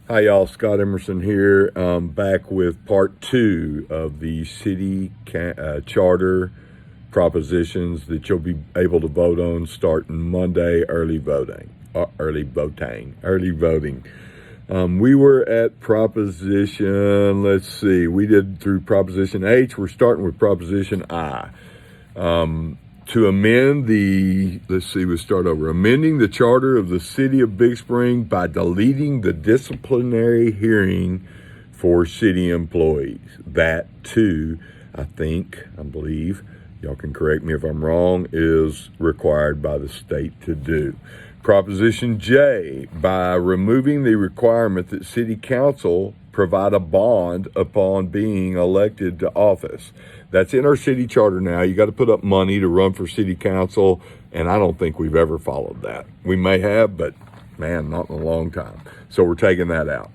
Hi, y'all. Scott Emerson here. Back with part two of the city charter propositions that you'll be able to vote on starting Monday. Early voting. We were at proposition. Let's see. We did through proposition H. We're starting with proposition I. To amend we'll start over. Amending the charter of the city of Big Spring by deleting the disciplinary hearing for city employees. That too, I believe, y'all can correct me if I'm wrong, is required by the state to do. Proposition J, by removing the requirement that city council provide a bond upon being elected to office. That's in our city charter now. You got to put up money to run for city council, and I don't think we've ever followed that. We may have, but man, not in a long time. So we're taking that out.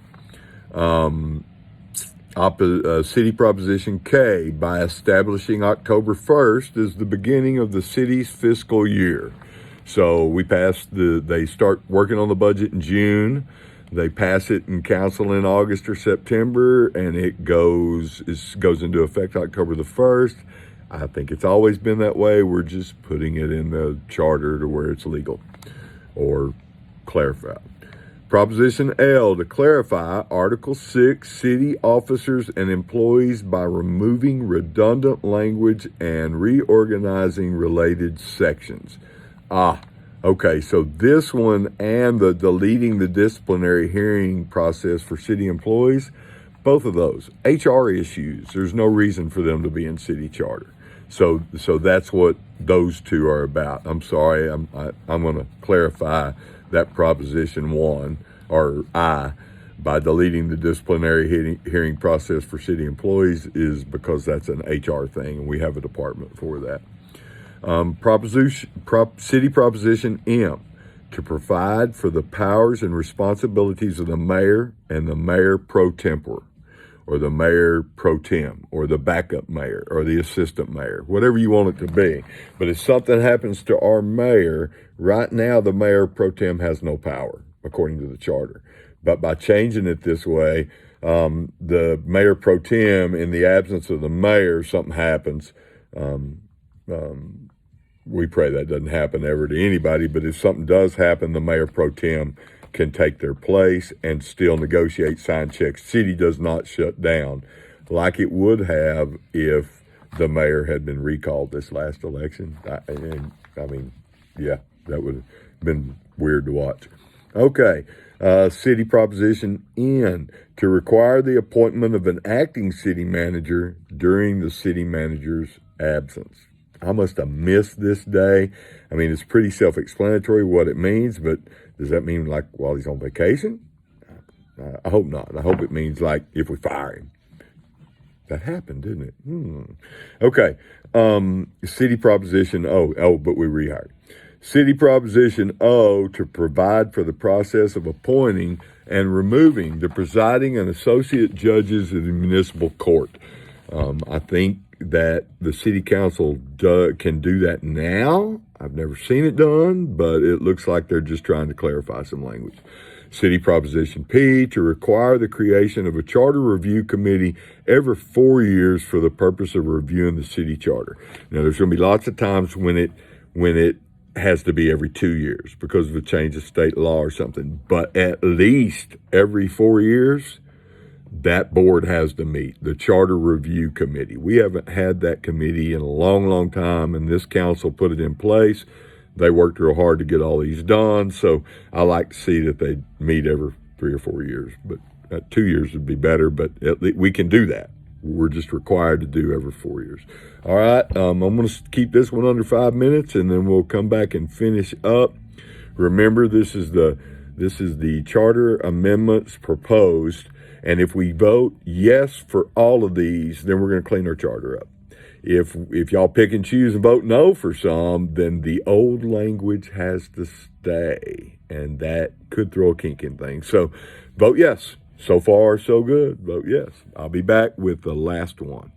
City Proposition K, by establishing October 1st as the beginning of the city's fiscal year. So they start working on the budget in June. They pass it in council in August or September, and it goes into effect October the 1st. I think it's always been that way. We're just putting it in the charter to where it's legal or clarified. Proposition L, to clarify Article 6, city officers and employees by removing redundant language and reorganizing related sections. Okay, so this one and the deleting the disciplinary hearing process for city employees, both of those, HR issues, there's no reason for them to be in city charter. So that's what those two are about. I'm sorry, I'm going to clarify that proposition 1, or I, by deleting the disciplinary hearing process for city employees is because that's an HR thing, and we have a department for that. City Proposition M, to provide for the powers and responsibilities of the mayor and the mayor pro tempore, or the mayor pro tem, or the backup mayor, or the assistant mayor, whatever you want it to be. But if something happens to our mayor, right now the mayor pro tem has no power, according to the charter. But by changing it this way, the mayor pro tem, in the absence of the mayor, something happens, we pray that doesn't happen ever to anybody, but if something does happen, the mayor pro tem can take their place and still negotiate, sign checks. City does not shut down like it would have if the mayor had been recalled this last election. That would have been weird to watch. Okay, City Proposition N, to require the appointment of an acting city manager during the city manager's absence. I must have missed this day. I mean, it's pretty self-explanatory what it means, but does that mean like while he's on vacation? I hope not. I hope it means like if we fire him. That happened, didn't it? Okay. City Proposition O. But we rehired. City Proposition O, to provide for the process of appointing and removing the presiding and associate judges of the municipal court. I think that the city council can do that now. I've never seen it done, but it looks like they're just trying to clarify some language. City Proposition P, to require the creation of a charter review committee every 4 years for the purpose of reviewing the city charter. Now, there's going to be lots of times when it has to be every 2 years because of a change of state law or something, but at least every 4 years, that board has to meet, the Charter Review Committee. We haven't had that committee in a long, long time, and this council put it in place. They worked real hard to get all these done, so I like to see that they meet every 3 or 4 years, but 2 years would be better, but we can do that. We're just required to do every 4 years. All right, I'm going to keep this one under 5 minutes, and then we'll come back and finish up. Remember, this is the charter amendments proposed. And if we vote yes for all of these, then we're going to clean our charter up. If y'all pick and choose and vote no for some, then the old language has to stay. And that could throw a kink in things. So vote yes. So far, so good. Vote yes. I'll be back with the last one.